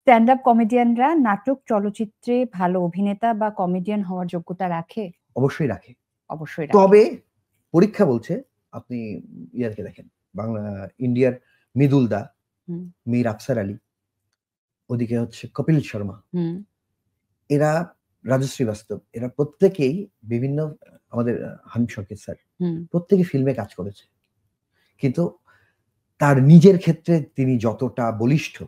Stand up কমেডিয়ানরা নাটক চলচ্চিত্রে ভালো অভিনেতা বা কমেডিয়ান হওয়ার যোগ্যতা রাখে? অবশ্যই রাখে। অবশ্যই রাখে। তবে পরীক্ষা বলছে, আপনি ইয়ারকে দেখেন, বাংলা ইন্ডিয়ার মৃদুল দা, মীর আফসার আলী, ওদিকে হচ্ছে কপিল শর্মা, এরা রাজশ্রী বাস্তব, এরা প্রত্যেকেই বিভিন্ন, আমাদের হানিফ শরকিত স্যার, প্রত্যেকে ফিল্মে কাজ করেছে, কিন্তু তার নিজের ক্ষেত্রে তিনি যতটা বলিষ্ঠ,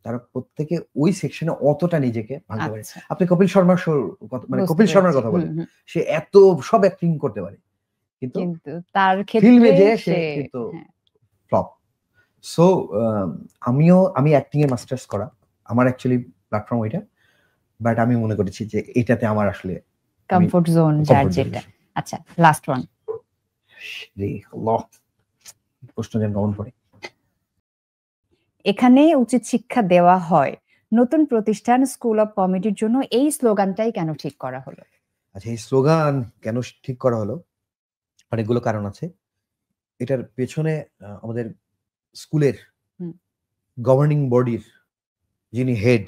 তারা প্রত্যেকে ওই সেকশনে অতটা নিজেকে ভাঙতে পারে। আপনি কপিল শর্মার মানে কপিল শর্মার কথা বলেন, সে এত সব অ্যাক্টিং করতে পারে, কিন্তু তার ফিল্মে যে সে কিন্তু ফ্লপ। সো আমি অ্যাক্টিং এ মাস্টার্স করা, আমার অ্যাকচুয়ালি প্ল্যাটফর্ম ওইটা, বাট আমি মনে করেছি যে এটাতে আমার আসলে কমফোর্ট জোন, যার যেটা। আচ্ছা, লাস্ট ওয়ান, প্রশ্ন যেন কমন পড়ে। এখানে উচিত শিক্ষা দেওয়া হয়, নতুন প্রতিষ্ঠান স্কুল অফ কমেডির জন্য এই স্লোগানটাই কেন ঠিক করা হলো? আচ্ছা, এই স্লোগান কেন ঠিক করা হলো, অনেকগুলো কারণ আছে। এটার পেছনে আমাদের স্কুলের গভর্নিং বডির যিনি হেড,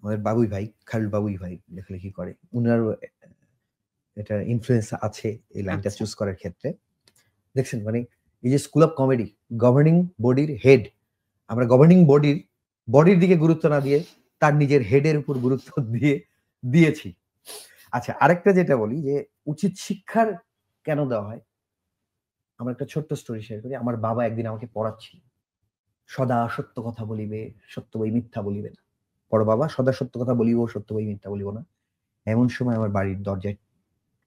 আমাদের বাবুই ভাই, খালিল বাবুই ভাই লেখালেখি করে, উনারও এটা ইনফ্লুয়েন্স আছে এই লাইনটা চুজ করার ক্ষেত্রে। দেখছেন, মানে এই যে স্কুল অফ কমেডি, গভর্নিং বডির হেড, আমরা গভর্নিং বডির দিকে গুরুত্ব না দিয়ে তার নিজের হেডের উপর গুরুত্ব দিয়েছি। আচ্ছা, আরেকটা যেটা বলি যে উচিত শিক্ষার কেন দেওয়া হয়, আমার একটা ছোট্ট স্টোরি শেয়ার করি। আমার বাবা একদিন আমাকে পড়াচ্ছিল, সদা সত্য কথা বলিবে, সত্য বই মিথ্যা বলিবে না। বড় বাবা, সদা সত্য কথা বলিব, সত্য বই মিথ্যা বলিব না। এমন সময় আমার বাড়ির দরজায়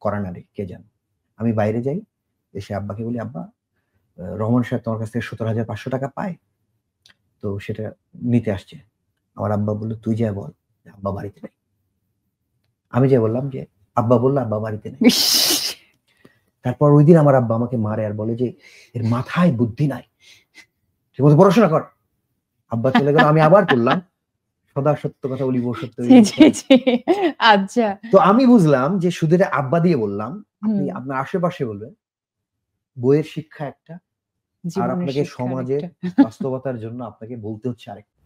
কড়া নাড়ে, কে জান। আমি বাইরে যাই, এসে আব্বাকে বলি, আব্বা, রহমান সাহেব তোমার কাছ থেকে 17,500 টাকা পায়, তো সেটা নিতে আসছে। আমার আব্বা বললো, তুই যা বল আব্বা বাড়িতে নেই। আমি যা বললাম যে আব্বা বললো আব্বা বাড়িতে নেই। তারপর ওই দিন আমার আব্বা আমাকে মারে আর বলে যে এর মাথায় বুদ্ধি নাই, ঠিক মতো পড়াশোনা কর। আব্বা চলে গেল, আমি আবার করলাম, সদা সত্য কথা বলিব, সত্য। আচ্ছা, তো আমি বুঝলাম যে শুধু এটা আব্বা দিয়ে বললাম, আপনি আপনার আশেপাশে বলবেন। বইয়ের শিক্ষা একটা, আর আপনাকে সমাজের বাস্তবতার জন্য আপনাকে বলতে হচ্ছে আরেকটা।